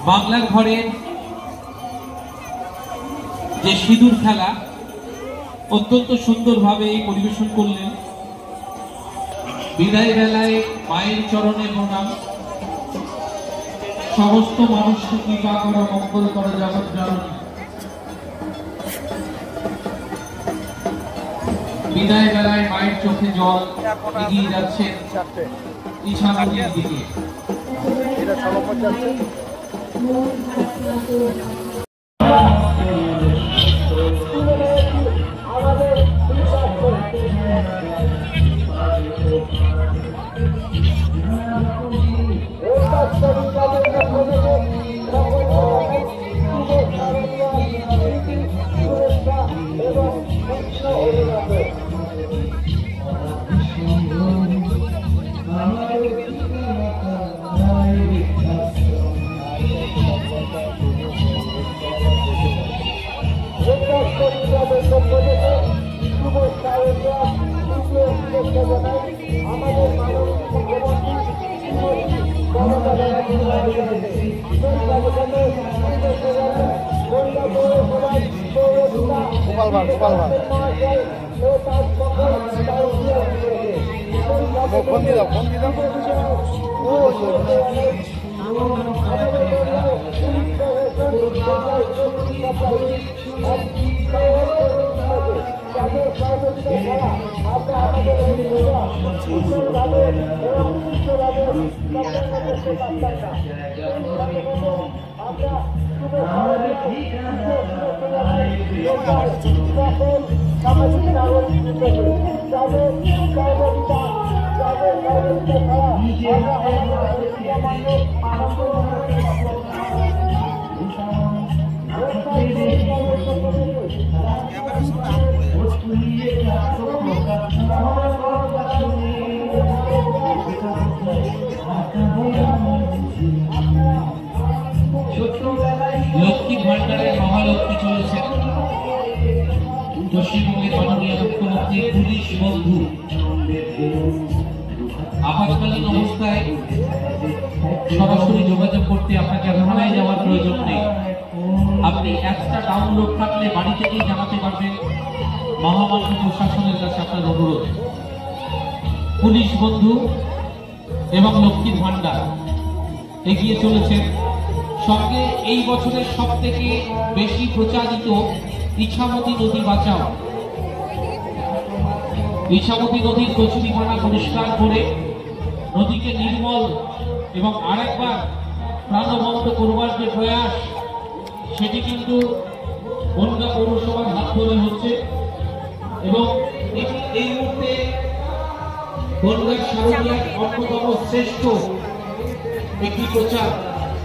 বাংলার ঘরে যে সিঁদুর খেলা অত্যন্ত সুন্দরভাবে পরিবেশন করলেন। বিদায় বেলায় মায়ের চরণে প্রণাম, সমস্ত মানুষকে কৃপা করো, মঙ্গল করো জগৎ জননী। বিদায় বেলায় মায়ের চোখে জল, এগিয়ে যাচ্ছেন ইছা নদীর দিকে। লক্ষ্মী ভান্ডারের মহালক্ষ্মী চলেছেন পশ্চিমবঙ্গের মাননীয় মুখ্যমন্ত্রী পুলিশ বন্ধু। আপাতকালীন অবস্থায় সরাসরি যোগাযোগ করতে আপনাকে থানায় যাওয়ার প্রয়োজন নেই। আপনি অ্যাপসটা ডাউনলোড থাকলে বাড়ি থেকেই জানাতে পারবেন। মহামান্য প্রশাসনের কাছে আপনার অনুরোধ, পুলিশ বন্ধু এবং লক্ষ্মীর ভান্ডার এগিয়ে চলেছেন। সঙ্গে এই বছরের সব থেকে বেশি প্রচারিত ইছামতি নদী বাঁচাও। ইছামতি নদীর কচুরিপানা পরিষ্কার করে নদীকে নির্মল এবং আরেকবার প্রাণবন্ত করবার যে প্রয়াস, সেটি কিন্তু বনগাঁ পৌরসভার হাত ধরে হচ্ছে। এবং এই মুহূর্তে বনগাঁ শারদীয়ার অন্যতম শ্রেষ্ঠ একটি প্রচার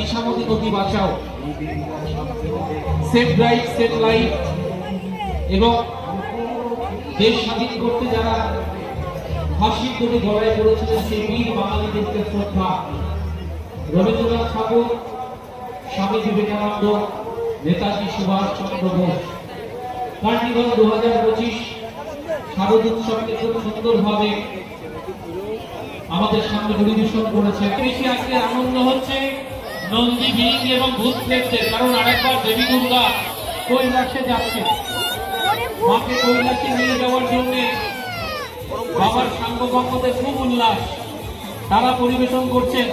ইছামতি নদী বাঁচাও, সেভ ড্রাইভ সেভ লাইফ। এবং দেশ স্বাধীন করতে যারা ফাঁসির দড়ি গলায় পড়েছিলেন সেই বীর বাঙালিদেরকে শ্রদ্ধা। রবীন্দ্রনাথ ঠাকুর, স্বামী বিবেকানন্দ, নেতাজি সুভাষ চন্দ্র বোস। কার্নিভাল 2025 শারদোৎসবকে খুব সুন্দরভাবে আমাদের সামনে পরিবেশন করেছে। বেশি আজকে আনন্দ হচ্ছে নন্দী বিং এবং ভূত প্রেতদের, কারণ আরেকবার দেবী দুর্গা কৈলাসে যাচ্ছে। মাকে কৈলাসে নিয়ে যাওয়ার জন্য বাবার সাঙ্গভঙ্গদের খুব উল্লাস। তারা পরিবেশন করছেন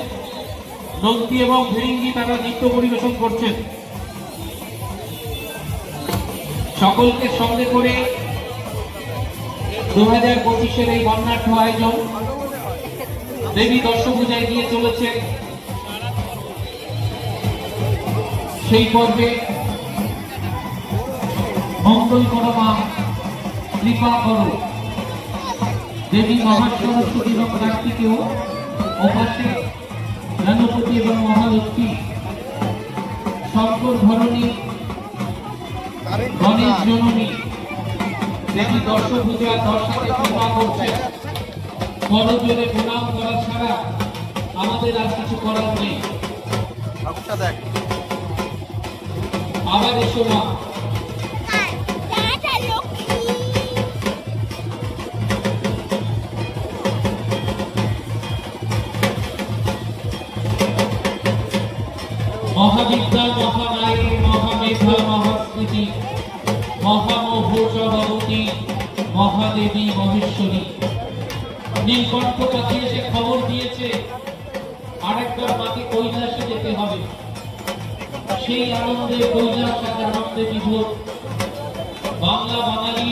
নন্দী এবং ভিড়িঙ্গি, তারা নৃত্য পরিবেশন করছেন। সকলকে সঙ্গে করে 2025-এর এই বর্ণাঢ্য আয়োজন দেবী দশভূজায় গিয়ে চলেছে। সেই পর্বে মঙ্গল করো মা, কৃপা করো, দেবী মহাসরস্বতী এবং কার্তিকেয়, ওপাশে গণপতি এবং মহালক্ষ্মী, শঙ্কর ধরণী, গণেশ জননী দেবী দশভুজা দশাকে কৃপা করছে। করজোরে প্রণাম করা ছাড়া আমাদের আর কিছু করার নেই। আবার এসো মা। মহাবিদ্যা মহামায়ী মহামেধা মহাস্মৃতি মহামোহচ ভগবতী মহাদেবী মহেশ্বরী। নীলকণ্ঠ পাখি এসে খবর দিয়েছে আরেকবার মাকে কৈলাসে যেতে হবে। সেই আনন্দে কৈলাস আজ আনন্দে বিভোর। বাংলা বাঙালি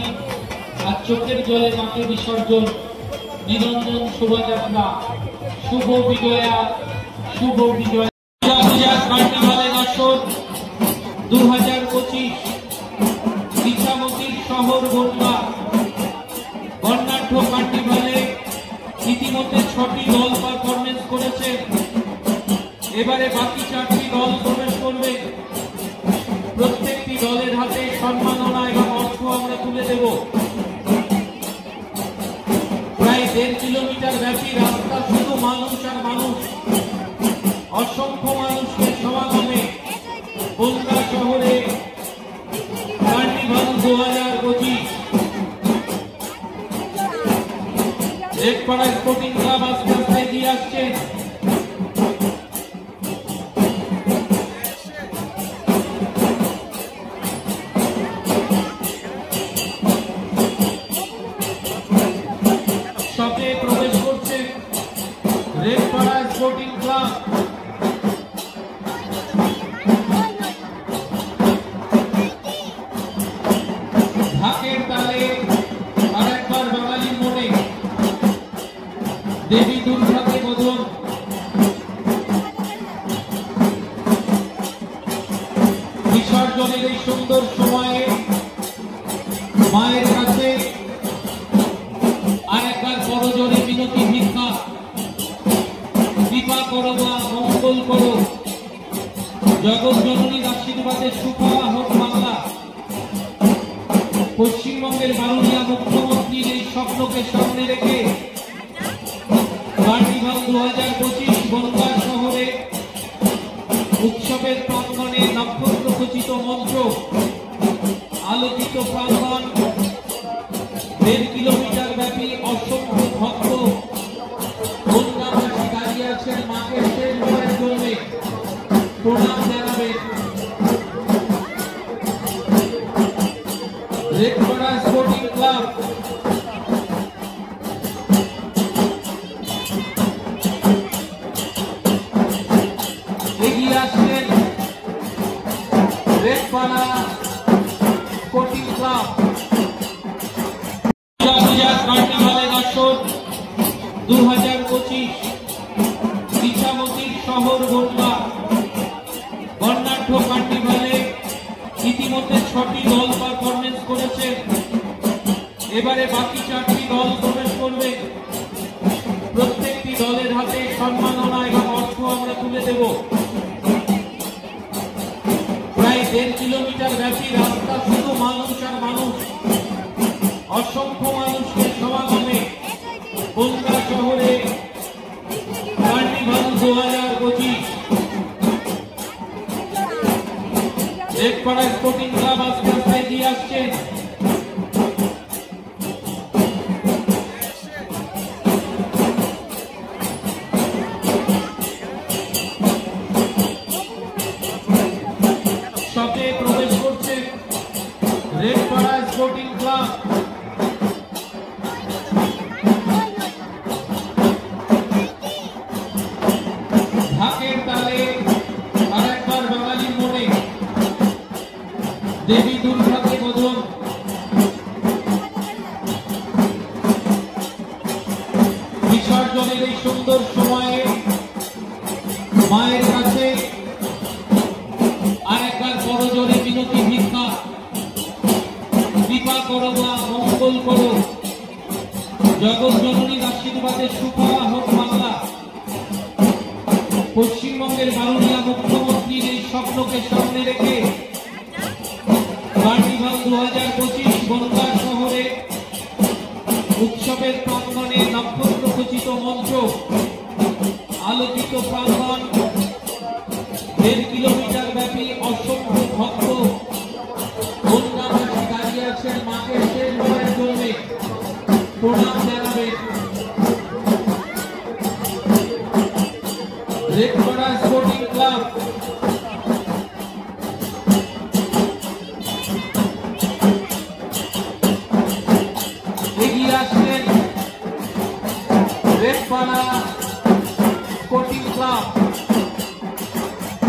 আর চোখের জলে মাকে বিসর্জন। নিরঞ্জন শোভাযাত্রা, শুভ বিজয়া, শুভ বিজয়া। কার্নিভালের আসর 2025 ইছামতির শহর বনগা বর্ণাঢ্য কার্নিভালে ইতিমধ্যে 6টি দল পারফরমেন্স করেছে। এবারে বাকি 4টি দল প্রবেশ করবে। প্রত্যেকটি দলের হাতে সম্মাননা এবং অর্থ আমরা তুলে দেব। প্রায় 1.5 কিলোমিটার ব্যাপী রাস্তা শুধু মানুষ আর মানুষ। অসংখ্য মানুষের সমাগমে বনগা শহরে কার্নিভাল 2025 রেডপাড়া স্পোর্টিং ক্লাব আস্তে আস্তে এগিয়ে আসছে। সবে প্রবেশ করছে রেডপাড়া স্পোর্টিং ক্লাব। দেবী দুর্গাকে বোধন। বিসর্জনের এই সুন্দর সময়ে মায়ের কাছে আরেকবার করজোরে মিনতি ভিক্ষা। কৃপা করো বা মঙ্গল করো। জগৎ জননীর আশীর্বাদে সুফলা হোক বাংলা। পশ্চিমবঙ্গের মাননীয় মুখ্যমন্ত্রীর এই স্বপ্নকে সামনে রেখে কার্নিভাল 2025 বনগা শহরে উৎসবের প্রাঙ্গণে নক্ষত্র খচিত মঞ্চ, আলোকিত প্রাঙ্গণ, 1.5 কিলোমিটার ব্যাপী অসংখ্য ভক্ত বনগাবাসী দাঁড়িয়ে আছেন মাকে শেষ করার জন্য প্রণাম জানাবেন। রেডপাড়া স্পোর্টিং ক্লাব এগিয়ে আসছেন। রেডপাড়া স্পোর্টিং ক্লাব কার্নিভালের আসর 2025 ইছামতির শহর বনগা বর্ণাঢ্য কার্নিভালে ইতিমধ্যে 6টি দল পারফরমেন্স করেছে। এবারে বাকি 4টি দল প্রবেশ করবে। প্রত্যেকটি দলের হাতে সম্মাননা এবং অর্থ আমরা তুলে দেব। প্রায় 1.5 কিলোমিটার ব্যাপী রাস্তা শুধু মানুষ আর মানুষ। অসংখ্য মানুষের সমাগমে বনগা শহরে কার্নিভাল 2025 রেডপাড়া স্পোর্টিং ক্লাব আস্তে আস্তে এগিয়ে আসছে। সবে প্রবেশ করছে রেডপাড়া স্পোর্টিং ক্লাব। ঢাকের তালে আরেকবার বাঙালির মনে দেবী দুর্গাকে বোধন। বিসর্জনের এই সুন্দর সময়ে মায়ের কাছে আরেকবার করজোরে মিনতি ভিক্ষা। কৃপা করো বা মঙ্গল করো। জগৎ জননীর আশীর্বাদে সুখা হোক বাংলা। পশ্চিমবঙ্গের মাননীয় মুখ্যমন্ত্রীর এই স্বপ্নকে সামনে রেখে কার্নিভাল 2025 বনগাঁ শহরে উৎসবের প্রাঙ্গণে নক্ষত্র খচিত মঞ্চ, আলোকিত প্রাঙ্গণ, 1.5 কিলোমিটার ব্যাপী অসংখ্য ভক্ত বনগাঁবাসী দাঁড়িয়ে আছেন মাকে শেষ করার জন্য।